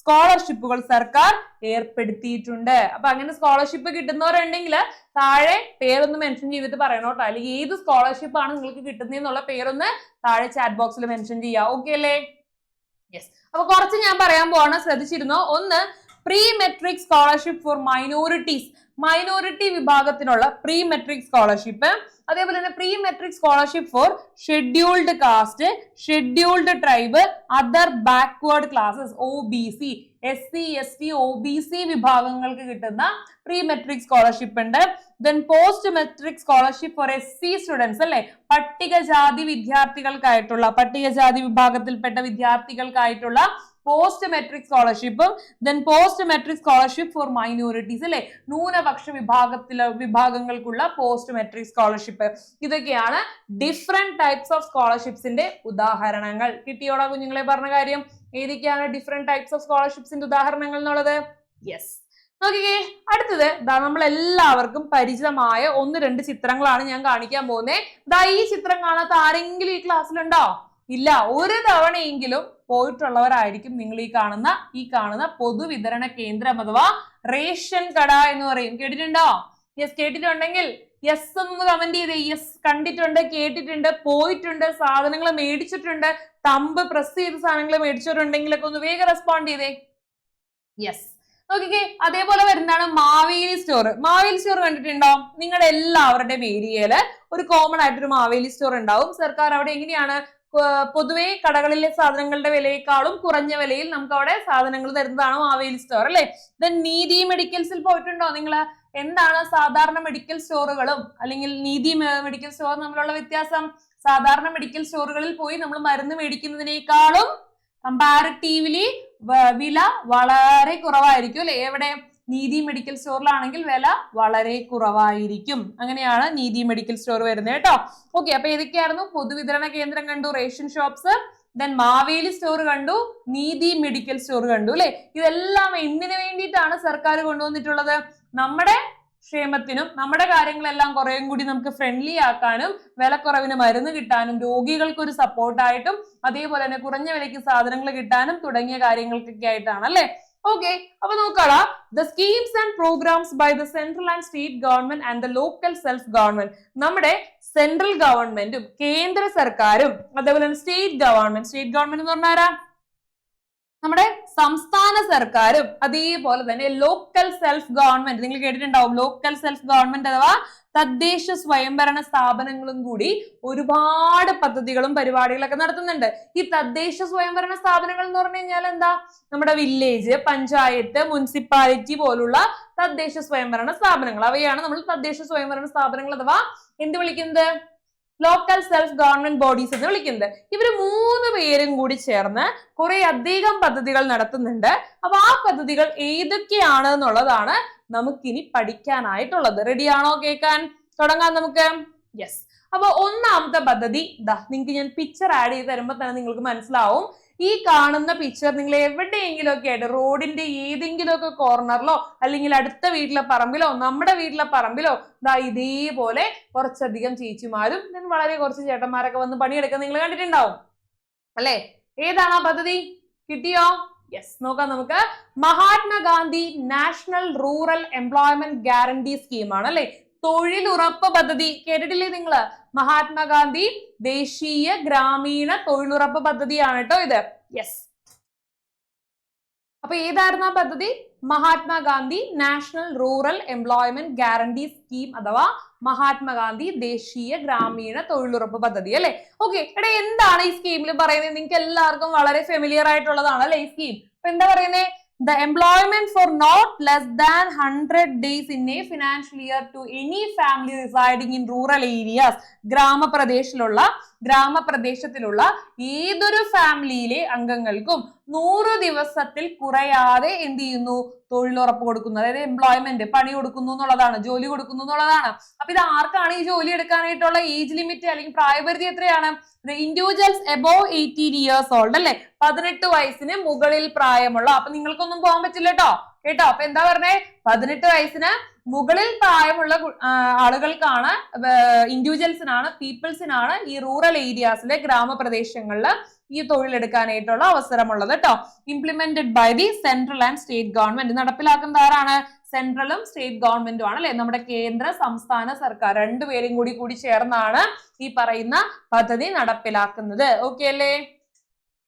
സ്കോളർഷിപ്പുകൾ സർക്കാർ ഏർപ്പെടുത്തിയിട്ടുണ്ട്. അപ്പൊ അങ്ങനെ സ്കോളർഷിപ്പ് കിട്ടുന്നവരുണ്ടെങ്കിൽ താഴെ പേരൊന്ന് മെൻഷൻ ചെയ്തിട്ട് പറയണം കേട്ടോ, അല്ലെങ്കിൽ ഏത് സ്കോളർഷിപ്പ് ആണ് നിങ്ങൾക്ക് കിട്ടുന്നതെന്നുള്ള പേരൊന്ന് താഴെ ചാറ്റ് ബോക്സിൽ മെൻഷൻ ചെയ്യാം. ഓക്കെ അല്ലേ? യെസ്. അപ്പൊ കുറച്ച് ഞാൻ പറയാൻ പോവാണ്, ശ്രദ്ധിച്ചിരുന്നോ. ഒന്ന്, pre matric scholarship for minority വിഭാഗത്തിനുള്ള പ്രീ മെട്രിക് സ്കോളർഷിപ്പ്. അതേപോലെ തന്നെ pre matric scholarship for scheduled caste, scheduled tribe, other backward classes, OBC, SC, ST, OBC വിഭാഗങ്ങൾക്ക് കിട്ടുന്ന പ്രീ മെട്രിക് സ്കോളർഷിപ്പ് ഉണ്ട്. Then post matric scholarship for SC students അല്ലെ, പട്ടികജാതി വിഭാഗത്തിൽപ്പെട്ട വിദ്യാർത്ഥികൾക്കായിട്ടുള്ള പോസ്റ്റ് മെട്രിക് സ്കോളർഷിപ്പും. Then post matric scholarship for minorities അല്ലെ, ന്യൂനപക്ഷ വിഭാഗങ്ങൾക്കുള്ള പോസ്റ്റ് മെട്രിക് സ്കോളർഷിപ്പ്. ഇതൊക്കെയാണ് ഡിഫറെന്റ് ടൈപ്സ് ഓഫ് സ്കോളർഷിപ്സിന്റെ ഉദാഹരണങ്ങൾ. കിട്ടിയോടാ കുഞ്ഞുങ്ങളെ പറഞ്ഞ കാര്യം? ഏതൊക്കെയാണ് ഡിഫറെന്റ് ടൈപ്സ് ഓഫ് സ്കോളർഷിപ്സിന്റെ ഉദാഹരണങ്ങൾ എന്നുള്ളത്? യെസ്. നോക്കിക്കേ, അടുത്തത് നമ്മൾ എല്ലാവർക്കും പരിചിതമായ 1-2 ചിത്രങ്ങളാണ് ഞാൻ കാണിക്കാൻ പോകുന്നത്. ഈ ചിത്രം കാണാത്ത ആരെങ്കിലും ഈ ക്ലാസ്സിലുണ്ടോ? ഇല്ല. ഒരു തവണയെങ്കിലും പോയിട്ടുള്ളവരായിരിക്കും നിങ്ങൾ ഈ കാണുന്ന പൊതുവിതരണ കേന്ദ്രം അഥവാ റേഷൻ കട എന്ന് പറയും. കേട്ടിട്ടുണ്ടോ? യെസ്, കേട്ടിട്ടുണ്ടെങ്കിൽ യെസ് എന്ന് കമന്റ് ചെയ്തേ. യെസ്, കണ്ടിട്ടുണ്ട്, കേട്ടിട്ടുണ്ട്, പോയിട്ടുണ്ട്, സാധനങ്ങൾ മേടിച്ചിട്ടുണ്ട്, തമ്പ് പ്രസ് ചെയ്ത് സാധനങ്ങൾ മേടിച്ചിട്ടുണ്ടെങ്കിലൊക്കെ ഒന്ന് വേഗം റെസ്പോണ്ട് ചെയ്തേ. യെസ്. നോക്കിക്കേ, അതേപോലെ വരുന്നതാണ് മാവേലി സ്റ്റോർ. മാവേലി സ്റ്റോർ കണ്ടിട്ടുണ്ടോ? നിങ്ങളുടെ എല്ലാവരുടെയും ഏരിയയില് ഒരു കോമൺ ആയിട്ടൊരു മാവേലി സ്റ്റോർ ഉണ്ടാവും. സർക്കാർ അവിടെ എങ്ങനെയാണ് പൊതുവെ കടകളിലെ സാധനങ്ങളുടെ വിലയേക്കാളും കുറഞ്ഞ വിലയിൽ നമുക്ക് അവിടെ സാധനങ്ങൾ തരുന്നതാണ് മാവേലി സ്റ്റോർ, അല്ലെ? ദെൻ നീതി മെഡിക്കൽസിൽ പോയിട്ടുണ്ടോ നിങ്ങൾ? എന്താണ് സാധാരണ മെഡിക്കൽ സ്റ്റോറുകളും അല്ലെങ്കിൽ നീതി മെഡിക്കൽ സ്റ്റോർ തമ്മിലുള്ള വ്യത്യാസം? സാധാരണ മെഡിക്കൽ സ്റ്റോറുകളിൽ പോയി നമ്മൾ മരുന്ന് മേടിക്കുന്നതിനേക്കാളും കമ്പാരിറ്റീവ്ലി വില വളരെ കുറവായിരിക്കും, അല്ലെ? എവിടെ? നീതി മെഡിക്കൽ സ്റ്റോറിലാണെങ്കിൽ വില വളരെ കുറവായിരിക്കും. അങ്ങനെയാണ് നീതി മെഡിക്കൽ സ്റ്റോർ വരുന്നത് കേട്ടോ. ഓക്കെ, അപ്പൊ ഏതൊക്കെയായിരുന്നു? പൊതുവിതരണ കേന്ദ്രം കണ്ടു, ration shops, then Maveli store കണ്ടു, നീതി മെഡിക്കൽ സ്റ്റോർ കണ്ടു, അല്ലെ? ഇതെല്ലാം എന്തിനു വേണ്ടിയിട്ടാണ് സർക്കാർ കൊണ്ടുവന്നിട്ടുള്ളത്? നമ്മുടെ ക്ഷേമത്തിനും നമ്മുടെ കാര്യങ്ങളെല്ലാം കുറേയും കൂടി നമുക്ക് ഫ്രണ്ട്ലി ആക്കാനും വിലക്കുറവിന് മരുന്ന് കിട്ടാനും രോഗികൾക്ക് ഒരു സപ്പോർട്ടായിട്ടും അതേപോലെ തന്നെ കുറഞ്ഞ വിലയ്ക്ക് സാധനങ്ങൾ കിട്ടാനും തുടങ്ങിയ കാര്യങ്ങൾക്കൊക്കെ ആയിട്ടാണ്, അല്ലെ? ഓക്കെ, അപ്പൊ നോക്കാളാ. The schemes and programmes by the central and state government and the local self government. നമ്മുടെ സെൻട്രൽ ഗവൺമെന്റും കേന്ദ്ര സർക്കാരും അതേപോലെ തന്നെ സ്റ്റേറ്റ് ഗവൺമെന്റ് എന്ന് പറഞ്ഞാൽ ആരാ? നമ്മുടെ സംസ്ഥാന സർക്കാരും അതേപോലെ തന്നെ ലോക്കൽ സെൽഫ് ഗവൺമെന്റ്. നിങ്ങൾ കേട്ടിട്ടുണ്ടാവും ലോക്കൽ സെൽഫ് ഗവൺമെന്റ് അഥവാ തദ്ദേശ സ്വയംഭരണ സ്ഥാപനങ്ങളും കൂടി ഒരുപാട് പദ്ധതികളും പരിപാടികളൊക്കെ നടത്തുന്നുണ്ട്. ഈ തദ്ദേശ സ്വയംഭരണ സ്ഥാപനങ്ങൾ എന്ന് പറഞ്ഞു കഴിഞ്ഞാൽ എന്താ? നമ്മുടെ വില്ലേജ്, പഞ്ചായത്ത്, മുനിസിപ്പാലിറ്റി പോലുള്ള തദ്ദേശ സ്വയംഭരണ സ്ഥാപനങ്ങൾ. അവയാണ് നമ്മൾ തദ്ദേശ സ്വയംഭരണ സ്ഥാപനങ്ങൾ അഥവാ എന്ത് വിളിക്കുന്നത്? ലോക്കൽ സെൽഫ് ഗവൺമെന്റ് ബോഡീസ് എന്ന് വിളിക്കുന്നത്. ഇവര് 3 പേരും കൂടി ചേർന്ന് കുറെ അധികം പദ്ധതികൾ നടത്തുന്നുണ്ട്. അപ്പൊ ആ പദ്ധതികൾ ഏതൊക്കെയാണ് എന്നുള്ളതാണ് നമുക്കിനി പഠിക്കാനായിട്ടുള്ളത്. റെഡിയാണോ കേൾക്കാൻ? തുടങ്ങാം നമുക്ക്. യെസ്. അപ്പൊ ഒന്നാമത്തെ പദ്ധതി നിങ്ങൾക്ക് ഞാൻ പിക്ചർ ആഡ് ചെയ്ത് തരുമ്പോൾ തന്നെ നിങ്ങൾക്ക് മനസ്സിലാവും. ഈ കാണുന്ന പിക്ചർ നിങ്ങൾ എവിടെയെങ്കിലും ഒക്കെ ആയിട്ട് റോഡിന്റെ ഏതെങ്കിലും ഒക്കെ കോർണറിലോ അല്ലെങ്കിൽ അടുത്ത വീട്ടിലെ പറമ്പിലോ നമ്മുടെ വീട്ടിലെ പറമ്പിലോ ഇതേപോലെ കുറച്ചധികം ചേച്ചിമാരും വളരെ കുറച്ച് ചേട്ടന്മാരൊക്കെ വന്ന് പണിയെടുക്കാൻ നിങ്ങൾ കണ്ടിട്ടുണ്ടാവും, അല്ലെ? ഏതാണ് ആ പദ്ധതി? കിട്ടിയോ? യെസ്, നോക്കാം നമുക്ക്. Mahatma Gandhi national rural employment guarantee സ്കീമാണ്, അല്ലെ? തൊഴിലുറപ്പ് പദ്ധതി കേട്ടിട്ടില്ലേ നിങ്ങള്? മഹാത്മാഗാന്ധി ദേശീയ ഗ്രാമീണ തൊഴിലുറപ്പ് പദ്ധതിയാണ് കേട്ടോ ഇത്. യെസ്. അപ്പൊ ഏതായിരുന്നു ആ പദ്ധതി? Mahatma Gandhi national rural employment guarantee scheme അഥവാ മഹാത്മാഗാന്ധി ദേശീയ ഗ്രാമീണ തൊഴിലുറപ്പ് പദ്ധതി, അല്ലെ? ഓക്കെ, എടാ എന്താണ് ഈ സ്കീമിൽ പറയുന്നത്? നിങ്ങൾക്ക് എല്ലാവർക്കും വളരെ ഫെമിലിയർ ആയിട്ടുള്ളതാണ്, അല്ലെ ഈ സ്കീം? അപ്പൊ എന്താ പറയുന്നത്? The employment for not less than 100 days in a financial year to any family residing in rural areas. ഗ്രാമപ്രദേശത്തിലുള്ള ഏതൊരു ഫാമിലിയിലെ അംഗങ്ങൾക്കും 100 ദിവസത്തിൽ കുറയാതെ എന്ത് ചെയ്യുന്നു? തൊഴിലുറപ്പ് കൊടുക്കുന്നു. അതായത് എംപ്ലോയ്മെന്റ്, പണി കൊടുക്കുന്നു എന്നുള്ളതാണ്, ജോലി കൊടുക്കുന്നു എന്നുള്ളതാണ്. അപ്പൊ ഇത് ആർക്കാണ് ഈ ജോലി എടുക്കാനായിട്ടുള്ള ഏജ് ലിമിറ്റ് അല്ലെങ്കിൽ പ്രായപരിധി എത്രയാണ്? ഇൻഡിവിജ്വൽസ് എബോവ് 18 years old, അല്ലെ? 18 വയസ്സിന് മുകളിൽ പ്രായമുള്ള. അപ്പൊ നിങ്ങൾക്കൊന്നും പോകാൻ പറ്റില്ല കേട്ടോ. അപ്പൊ എന്താ പറഞ്ഞേ? 18 വയസ്സിന് മുകളിൽ പ്രായമുള്ള ആളുകൾക്കാണ്, ഇൻഡിവിജ്വൽസിനാണ്, പീപ്പിൾസിനാണ് ഈ റൂറൽ ഏരിയാസിലെ ഗ്രാമപ്രദേശങ്ങളിൽ ഈ തൊഴിലെടുക്കാനായിട്ടുള്ള അവസരമുള്ളത് കേട്ടോ. Implemented by the central and state government. നടപ്പിലാക്കുന്നത് ആരാണ്? സെൻട്രലും സ്റ്റേറ്റ് ഗവൺമെന്റും ആണ്, അല്ലെ? നമ്മുടെ കേന്ദ്ര സംസ്ഥാന സർക്കാർ രണ്ടുപേരും കൂടി ചേർന്നാണ് ഈ പറയുന്ന പദ്ധതി നടപ്പിലാക്കുന്നത്. ഓക്കെ അല്ലേ?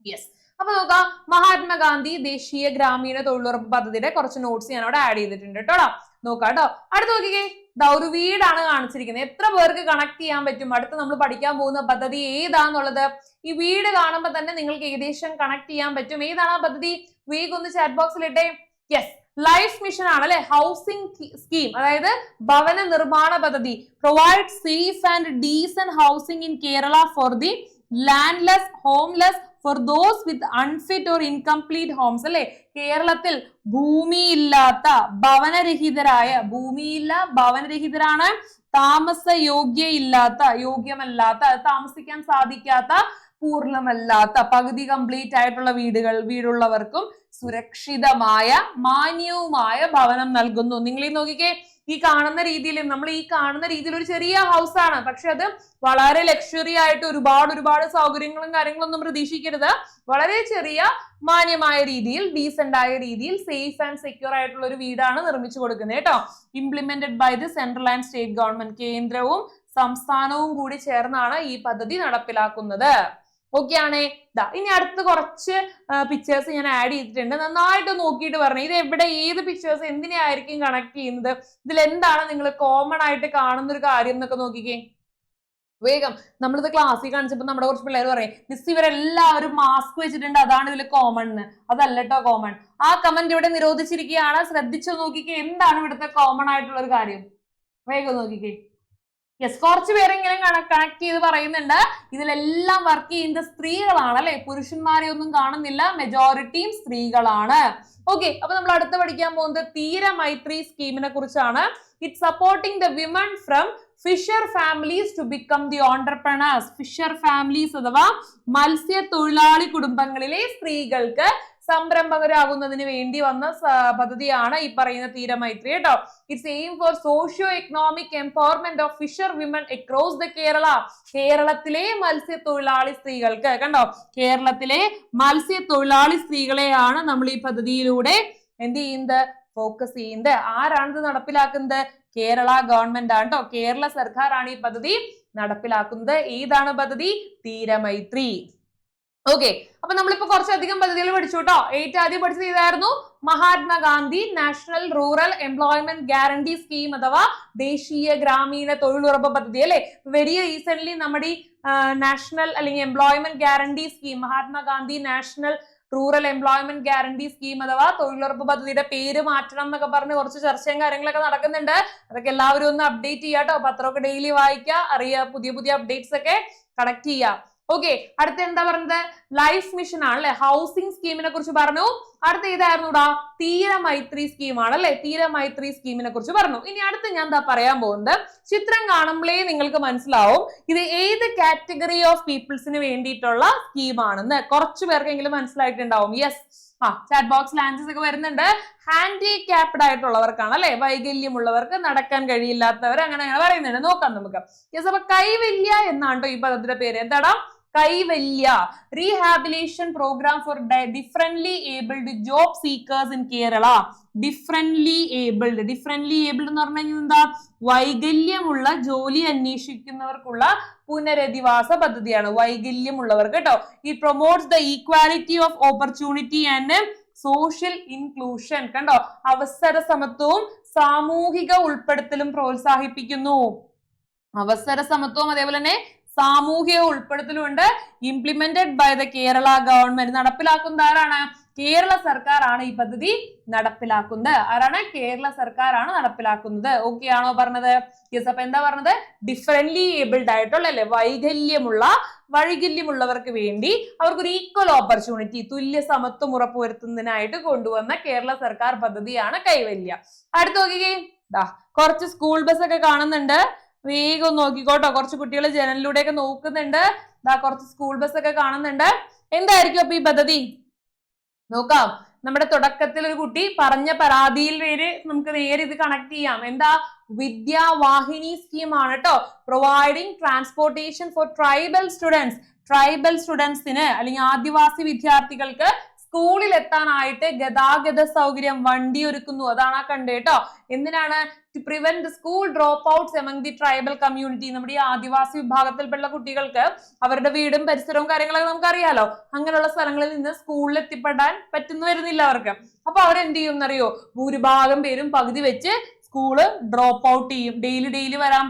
യെസ്. അപ്പൊ നോക്കാം, മഹാത്മാഗാന്ധി ദേശീയ ഗ്രാമീണ തൊഴിലുറപ്പ് പദ്ധതിയുടെ കുറച്ച് നോട്ട്സ് ഞാൻ അവിടെ ആഡ് ചെയ്തിട്ടുണ്ട് കേട്ടോ. നോക്കാം കേട്ടോ. അടുത്ത് നോക്കിക്കേ, ഒരു വീടാണ് കാണിച്ചിരിക്കുന്നത്. എത്ര പേർക്ക് കണക്ട് ചെയ്യാൻ പറ്റും? അടുത്ത് നമ്മൾ പഠിക്കാൻ പോകുന്ന പദ്ധതി ഏതാന്നുള്ളത് ഈ വീട് കാണുമ്പോൾ തന്നെ നിങ്ങൾക്ക് ഏകദേശം കണക്ട് ചെയ്യാൻ പറ്റും. ഏതാണ് ആ പദ്ധതി? വേഗം ഒന്ന് ചാറ്റ് ബോക്സിൽ ഇട്ടേ. യെസ്, ലൈഫ് മിഷൻ ആണ്, അല്ലെ? ഹൗസിംഗ് സ്കീം, അതായത് ഭവന നിർമ്മാണ പദ്ധതി. Provide safe and decent housing in Kerala for the landless, homeless, for those with unfit or incomplete homes, അല്ലെ? കേരളത്തിൽ ഭൂമിയില്ലാത്ത, ഭവനരഹിതരാണ്, യോഗ്യമല്ലാത്ത, താമസിക്കാൻ സാധിക്കാത്ത, പൂർണ്ണമല്ലാത്ത, പകുതി കംപ്ലീറ്റ് ആയിട്ടുള്ള വീടുള്ളവർക്കും സുരക്ഷിതമായ മാന്യവുമായ ഭവനം നൽകുന്നു. നിങ്ങൾ ഈ നോക്കിക്കേ, ഈ കാണുന്ന രീതിയിൽ ഒരു ചെറിയ ഹൗസ് ആണ്, പക്ഷെ അത് വളരെ ലക്ഷറി ആയിട്ട് ഒരുപാട് സൗകര്യങ്ങളും കാര്യങ്ങളൊന്നും പ്രതീക്ഷിക്കരുത്. വളരെ ചെറിയ മാന്യമായ രീതിയിൽ, ഡീസന്റ് ആയ രീതിയിൽ, സേഫ് ആൻഡ് സെക്യൂർ ആയിട്ടുള്ള ഒരു വീടാണ് നിർമ്മിച്ചു കൊടുക്കുന്നത് കേട്ടോ. Implemented by the central and state government. കേന്ദ്രവും സംസ്ഥാനവും കൂടി ചേർന്നാണ് ഈ പദ്ധതി നടപ്പിലാക്കുന്നത്. ഓക്കെ ആണേ. ഇനി അടുത്ത കുറച്ച് പിക്ചേഴ്സ് ഞാൻ ആഡ് ചെയ്തിട്ടുണ്ട്. നന്നായിട്ട് നോക്കിയിട്ട് പറഞ്ഞു ഇത് എവിടെ ഏത് പിക്ചേഴ്സ് എന്തിനായിരിക്കും കണക്ട് ചെയ്യുന്നത്, ഇതിൽ എന്താണ് നിങ്ങൾ കോമൺ ആയിട്ട് കാണുന്ന ഒരു കാര്യം എന്നൊക്കെ നോക്കിക്കേ. വേഗം നമ്മളിത് ക്ലാസ്സിൽ കാണിച്ചപ്പോൾ നമ്മുടെ കുറച്ച് പിള്ളേർ പറയും മിസ് ഇവരെല്ലാവരും മാസ്ക് വെച്ചിട്ടുണ്ട്, അതാണ് ഇതിൽ കോമൺ എന്ന്. അതല്ല കേട്ടോ കോമൺ. ആ കമന്റ് ഇവിടെ നിരോധിച്ചിരിക്കുകയാണ്. ശ്രദ്ധിച്ചു നോക്കിക്കേ, എന്താണ് ഇവിടുത്തെ കോമൺ ആയിട്ടുള്ള ഒരു കാര്യം. വേഗം നോക്കിക്കേ. യെസ്, കുറച്ച് പേര് ഇങ്ങനെ കണക്ട് ചെയ്ത് പറയുന്നുണ്ട് ഇതിലെല്ലാം വർക്ക് ചെയ്യുന്നത് സ്ത്രീകളാണ് അല്ലെ, പുരുഷന്മാരെ ഒന്നും കാണുന്നില്ല, മെജോറിറ്റിയും സ്ത്രീകളാണ്. ഓക്കെ, അപ്പൊ നമ്മൾ അടുത്ത് പഠിക്കാൻ പോകുന്നത് തീരമൈത്രി സ്കീമിനെ കുറിച്ചാണ്. It supporting the women from fisher families to become the entrepreneurs. Fisher families അഥവാ മത്സ്യത്തൊഴിലാളി കുടുംബങ്ങളിലെ സ്ത്രീകൾക്ക് സംരംഭകരാകുന്നതിന് വേണ്ടി വന്ന പദ്ധതിയാണ് ഈ പറയുന്ന തീരമൈത്രി കേട്ടോ. Its aim for socio economic empowerment of fisher women across the Kerala. കേരളത്തിലെ മത്സ്യത്തൊഴിലാളി സ്ത്രീകൾക്ക്, കണ്ടോ, കേരളത്തിലെ മത്സ്യത്തൊഴിലാളി സ്ത്രീകളെയാണ് നമ്മൾ ഈ പദ്ധതിയിലൂടെ എന്ത് ചെയ്യുന്നത്, ഫോക്കസ് ചെയ്യുന്നത്. ആരാണിത് നടപ്പിലാക്കുന്നത്? കേരള ഗവൺമെന്റ് ആണ് കേട്ടോ. കേരള സർക്കാരാണ് ഈ പദ്ധതി നടപ്പിലാക്കുന്നത്. ഏതാണ് പദ്ധതി? തീരമൈത്രി. ഓക്കെ, അപ്പൊ നമ്മളിപ്പോ കുറച്ചധികം പദ്ധതികൾ പഠിച്ചു കേട്ടോ. ഏറ്റവും ആദ്യം പഠിച്ചത് ഇതായിരുന്നു Mahatma Gandhi national rural employment guarantee scheme അഥവാ ദേശീയ ഗ്രാമീണ തൊഴിലുറപ്പ് പദ്ധതി അല്ലെ. വെരി റീസെന്റ് നമ്മുടെ നാഷണൽ അല്ലെങ്കിൽ employment guarantee scheme, Mahatma Gandhi national rural employment guarantee scheme അഥവാ തൊഴിലുറപ്പ് പദ്ധതിയുടെ പേര് മാറ്റണം എന്നൊക്കെ പറഞ്ഞ് കുറച്ച് ചർച്ചയും കാര്യങ്ങളൊക്കെ നടക്കുന്നുണ്ട്. അതൊക്കെ എല്ലാവരും ഒന്ന് അപ്ഡേറ്റ് ചെയ്യാട്ടോ. പത്രമൊക്കെ ഡെയിലി വായിക്കുക, അറിയാം, പുതിയ അപ്ഡേറ്റ്സ് ഒക്കെ കളക്ട് ചെയ്യാം. ഓക്കെ, അടുത്ത എന്താ പറഞ്ഞത്? ലൈഫ് മിഷൻ ആണ് അല്ലെ, ഹൗസിംഗ് സ്കീമിനെ കുറിച്ച് പറഞ്ഞു. അടുത്ത ഏതായിരുന്നുടാ? തീരമൈത്രി സ്കീമാണ് അല്ലെ, തീരമൈത്രി സ്കീമിനെ കുറിച്ച് പറഞ്ഞു. ഇനി അടുത്ത് ഞാൻ എന്താ പറയാൻ പോകുന്നത്, ചിത്രം കാണുമ്പോഴേ നിങ്ങൾക്ക് മനസ്സിലാവും ഇത് ഏത് കാറ്റഗറി ഓഫ് പീപ്പിൾസിന് വേണ്ടിയിട്ടുള്ള സ്കീമാണെന്ന്. കുറച്ചു പേർക്കെങ്കിലും മനസ്സിലായിട്ടുണ്ടാവും. യെസ്, ചാറ്റ് ബോക്സിൽ ആൻസേഴ്സ് ഒക്കെ വരുന്നുണ്ട്. ഹാൻഡിക്യാപ്ഡ് ആയിട്ടുള്ളവർക്കാണ് അല്ലെ, വൈകല്യമുള്ളവർക്ക്, നടക്കാൻ കഴിയില്ലാത്തവർ, അങ്ങനെ പറയുന്നുണ്ട്. നോക്കാം നമുക്ക്. യെസ്, അപ്പൊ കൈവല്യ എന്നാണ് ഈ പദ്ധതിയുടെ പേര്. എന്താടാ? Kaivalya, rehabilitation programme for differently abled job seekers in Kerala. Differently abled എന്ന് പറഞ്ഞു കഴിഞ്ഞാൽ എന്താ? വൈകല്യമുള്ള ജോലി അന്വേഷിക്കുന്നവർക്കുള്ള പുനരധിവാസ പദ്ധതിയാണ്. വൈകല്യമുള്ളവർക്ക് കേട്ടോ. ഈ promotes the equality of opportunity and social inclusion. കണ്ടോ, അവസര സമത്വവും സാമൂഹിക ഉൾപ്പെടുത്തലും പ്രോത്സാഹിപ്പിക്കുന്നു. അവസര സമത്വവും അതേപോലെ തന്നെ സാമൂഹിക ഉൾപ്പെടുത്തലും ഉണ്ട്. Implemented by the Kerala government. നടപ്പിലാക്കുന്നത് ആരാണ്? കേരള സർക്കാർ ആണ് ഈ പദ്ധതി നടപ്പിലാക്കുന്നത്. ആരാണ്? കേരള സർക്കാർ ആണ് നടപ്പിലാക്കുന്നത്. ഓക്കെ ആണോ പറഞ്ഞത്? യെസ്, അപ്പൊ എന്താ പറഞ്ഞത്? ഡിഫറently ഏബിൾഡ് ആയിട്ടുള്ള അല്ലെ, വൈകല്യമുള്ളവർക്ക് വേണ്ടി അവർക്കൊരു ഈക്വൽ ഓപ്പർച്യൂണിറ്റി, തുല്യ സമത്വം ഉറപ്പുവരുത്തുന്നതിനായിട്ട് കൊണ്ടുവന്ന കേരള സർക്കാർ പദ്ധതിയാണ് കൈവല്യ. അടുത്ത് നോക്കിക്കേ, കുറച്ച് സ്കൂൾ ബസ് ഒക്കെ കാണുന്നുണ്ട്. വേഗം നോക്കിക്കോട്ടോ. കുറച്ച് കുട്ടികൾ ജനലിലൂടെയൊക്കെ നോക്കുന്നുണ്ട്. കുറച്ച് സ്കൂൾ ബസ് ഒക്കെ കാണുന്നുണ്ട്. എന്തായിരിക്കും അപ്പൊ ഈ പദ്ധതി? നോക്കാം. നമ്മുടെ തുടക്കത്തിൽ ഒരു കുട്ടി പറഞ്ഞ പരാതിയിൽ വരെ നമുക്ക് നേരെ ഇത് കണക്ട് ചെയ്യാം. എന്താ? വിദ്യാവാഹിനി സ്കീം ആണ് കേട്ടോ. പ്രൊവൈഡിങ് ട്രാൻസ്പോർട്ടേഷൻ ഫോർ ട്രൈബൽ സ്റ്റുഡൻസിന് അല്ലെങ്കിൽ ആദിവാസി വിദ്യാർത്ഥികൾക്ക് സ്കൂളിൽ എത്താനായിട്ട് ഗതാഗത സൗകര്യം, വണ്ടി ഒരുക്കുന്നു. അതാണ് ആ കണ്ടേ കേട്ടോ. എന്തിനാണ്? To prevent school drop outs among the tribal community. നമ്മുടെ ഈ ആദിവാസി വിഭാഗത്തിൽപ്പെട്ട കുട്ടികൾക്ക് അവരുടെ വീടും പരിസരവും കാര്യങ്ങളൊക്കെ നമുക്കറിയാലോ, അങ്ങനെയുള്ള സ്ഥലങ്ങളിൽ നിന്ന് സ്കൂളിൽ എത്തിപ്പെടാൻ പറ്റുന്നു വരുന്നില്ല അവർക്ക്. അപ്പൊ അവരെന്ത് ചെയ്യും എന്നറിയോ? ഭൂരിഭാഗം പേരും പകുതി വെച്ച് സ്കൂള് ഡ്രോപ്പ് ഔട്ട് ചെയ്യും. ഡെയിലി വരാൻ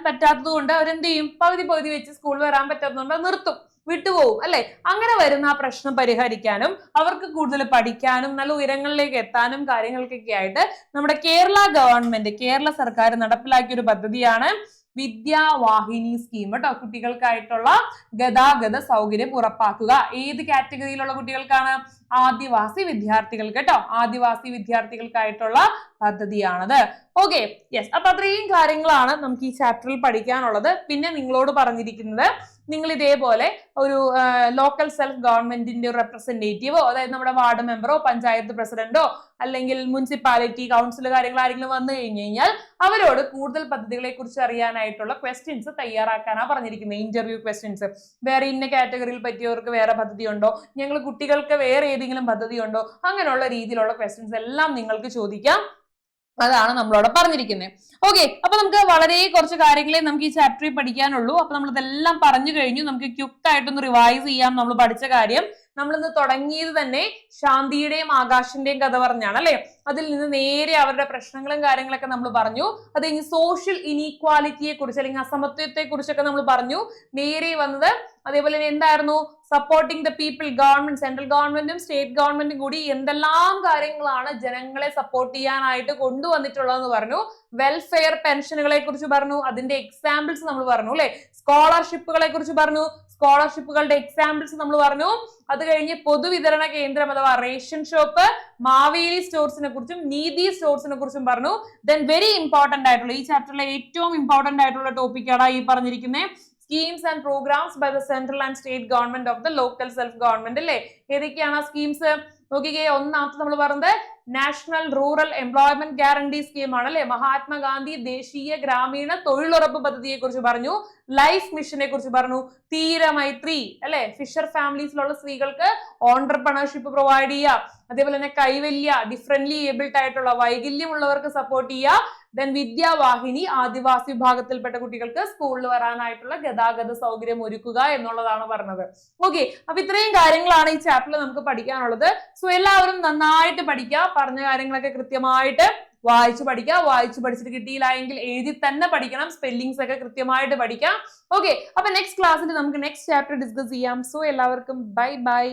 പറ്റാത്തത് കൊണ്ട് അവരെന്ത് ചെയ്യും? പകുതി വെച്ച് സ്കൂളിൽ വരാൻ പറ്റാത്തതുകൊണ്ട് നിർത്തും, വിട്ടുപോകും അല്ലെ. അങ്ങനെ വരുന്ന ആ പ്രശ്നം പരിഹരിക്കാനും അവർക്ക് കൂടുതൽ പഠിക്കാനും നല്ല ഉയരങ്ങളിലേക്ക് എത്താനും കാര്യങ്ങൾക്കൊക്കെ ആയിട്ട് നമ്മുടെ കേരള ഗവൺമെന്റ്, കേരള സർക്കാർ നടപ്പിലാക്കിയ ഒരു പദ്ധതിയാണ് വിദ്യാവാഹിനി സ്കീം കേട്ടോ. കുട്ടികൾക്കായിട്ടുള്ള ഗതാഗത സൗകര്യം ഉറപ്പാക്കുക. ഏത് കാറ്റഗറിയിലുള്ള കുട്ടികൾക്കാണ്? ആദിവാസി വിദ്യാർത്ഥികൾ കേട്ടോ. ആദിവാസി വിദ്യാർത്ഥികൾക്കായിട്ടുള്ള പദ്ധതിയാണത്. Okay, yes. അപ്പൊ അത്രയും കാര്യങ്ങളാണ് നമുക്ക് ഈ ചാപ്റ്ററിൽ പഠിക്കാനുള്ളത്. പിന്നെ നിങ്ങളോട് പറഞ്ഞിരിക്കുന്നത് നിങ്ങൾ ഇതേപോലെ ഒരു ലോക്കൽ സെൽഫ് ഗവൺമെന്റിന്റെ ഒരു റെപ്രസെന്റേറ്റീവോ, അതായത് നമ്മുടെ വാർഡ് മെമ്പറോ പഞ്ചായത്ത് പ്രസിഡന്റോ അല്ലെങ്കിൽ മുനിസിപ്പാലിറ്റി കൗൺസിൽ കാര്യങ്ങൾ ആരെങ്കിലും വന്നു കഴിഞ്ഞാൽ അവരോട് കൂടുതൽ പദ്ധതികളെ കുറിച്ച് അറിയാനായിട്ടുള്ള ക്വസ്റ്റ്യൻസ് തയ്യാറാക്കാനാണ് പറഞ്ഞിരിക്കുന്നത്. Interview questions. വേറെ ഇന്ന കാറ്റഗറിയിൽ പറ്റിയവർക്ക് വേറെ പദ്ധതി ഉണ്ടോ, ഞങ്ങൾ കുട്ടികൾക്ക് വേറെ ഏതെങ്കിലും പദ്ധതി ഉണ്ടോ, അങ്ങനെയുള്ള രീതിയിലുള്ള ക്വസ്റ്റ്യൻസ് എല്ലാം നിങ്ങൾക്ക് ചോദിക്കാം. അതാണ് നമ്മളോട് പറഞ്ഞിരിക്കുന്നത്. ഓക്കെ, അപ്പൊ നമുക്ക് വളരെ കുറച്ച് കാര്യങ്ങളെ നമുക്ക് ഈ ചാപ്റ്ററിൽ പഠിക്കാനുള്ളൂ. അപ്പൊ നമ്മൾ ഇതെല്ലാം പറഞ്ഞു കഴിഞ്ഞു. നമുക്ക് ക്വിക്ക് ആയിട്ടൊന്ന് റിവൈസ് ചെയ്യാം നമ്മൾ പഠിച്ച കാര്യം. നമ്മളിന്ന് തുടങ്ങിയത് തന്നെ ശാന്തിയുടെയും ആകാശിന്റെയും കഥ പറഞ്ഞാണ് അല്ലെ. അതിൽ നിന്ന് നേരെ അവരുടെ പ്രശ്നങ്ങളും കാര്യങ്ങളൊക്കെ നമ്മൾ പറഞ്ഞു. അത് കഴിഞ്ഞ് സോഷ്യൽ ഇനീക്വാലിറ്റിയെ കുറിച്ച് അല്ലെങ്കിൽ അസമത്വത്തെ കുറിച്ചൊക്കെ നമ്മൾ പറഞ്ഞു. നേരെ വന്നത് അതേപോലെ തന്നെ എന്തായിരുന്നു, supporting the people, government, central ഗവൺമെന്റും സ്റ്റേറ്റ് ഗവൺമെന്റും കൂടി എന്തെല്ലാം കാര്യങ്ങളാണ് ജനങ്ങളെ സപ്പോർട്ട് ചെയ്യാനായിട്ട് കൊണ്ടുവന്നിട്ടുള്ളതെന്ന് പറഞ്ഞു. വെൽഫെയർ പെൻഷനുകളെ കുറിച്ച് പറഞ്ഞു, അതിന്റെ എക്സാമ്പിൾസ് നമ്മൾ പറഞ്ഞു അല്ലെ. സ്കോളർഷിപ്പുകളെ കുറിച്ച് പറഞ്ഞു, സ്കോളർഷിപ്പുകളുടെ എക്സാമ്പിൾസ് നമ്മൾ പറഞ്ഞു. അത് കഴിഞ്ഞ് പൊതുവിതരണ കേന്ദ്രം അഥവാ റേഷൻ ഷോപ്പ്, മാവേലി സ്റ്റോർസിനെ കുറിച്ചും നീതി സ്റ്റോർസിനെ കുറിച്ചും പറഞ്ഞു. ദെൻ വെരി ഇമ്പോർട്ടന്റ് ആയിട്ടുള്ള ഈ ചാപ്റ്ററിലെ ഏറ്റവും ഇമ്പോർട്ടന്റ് ആയിട്ടുള്ള ടോപ്പിക്കാണ് ഈ പറഞ്ഞിരിക്കുന്നത്, schemes and programmes by the central and state government of the local self government അല്ലേ. ഏതൊക്കെയാണ് ആ സ്കീംസ് നോക്കിക്കേ. ഒന്നാമത്തെ നമ്മൾ പറഞ്ഞത് national rural employment guarantee scheme ആണ് അല്ലെ. മഹാത്മാഗാന്ധി ദേശീയ ഗ്രാമീണ തൊഴിലുറപ്പ് പദ്ധതിയെ കുറിച്ച് പറഞ്ഞു. ലൈഫ് മിഷനെ കുറിച്ച് പറഞ്ഞു. തീരമൈത്രി അല്ലെ, ഫിഷർ ഫാമിലീസിലുള്ള സ്ത്രീകൾക്ക് ഓണ്ടർപ്രണർഷിപ്പ് പ്രൊവൈഡ് ചെയ്യുക. അതേപോലെ തന്നെ കൈവല്യ, ഡിഫറെന്റ്ലി ഏബിൾഡ് ആയിട്ടുള്ള വൈകല്യമുള്ളവർക്ക് സപ്പോർട്ട് ചെയ്യുക. ദെൻ വിദ്യാവാഹിനി, ആദിവാസി വിഭാഗത്തിൽപ്പെട്ട കുട്ടികൾക്ക് സ്കൂളിൽ വരാനായിട്ടുള്ള ഗതാഗത സൗകര്യം ഒരുക്കുക എന്നുള്ളതാണ് പറഞ്ഞത്. ഓക്കെ, അപ്പൊ ഇത്രയും കാര്യങ്ങളാണ് ഈ ചാപ്റ്ററിൽ നമുക്ക് പഠിക്കാനുള്ളത്. സോ എല്ലാവരും നന്നായിട്ട് പഠിക്കുക. പറഞ്ഞ കാര്യങ്ങളൊക്കെ കൃത്യമായിട്ട് വായിച്ചു പഠിക്കുക. വായിച്ചു പഠിച്ചിട്ട് കിട്ടിയില്ല എങ്കിൽ എഴുതി തന്നെ പഠിക്കണം. സ്പെല്ലിങ്സ് ഒക്കെ കൃത്യമായിട്ട് പഠിക്കാം. ഓക്കെ, അപ്പൊ നെക്സ്റ്റ് ക്ലാസ്സിൽ നമുക്ക് നെക്സ്റ്റ് ചാപ്റ്റർ ഡിസ്കസ് ചെയ്യാം. സോ എല്ലാവർക്കും ബൈ ബൈ.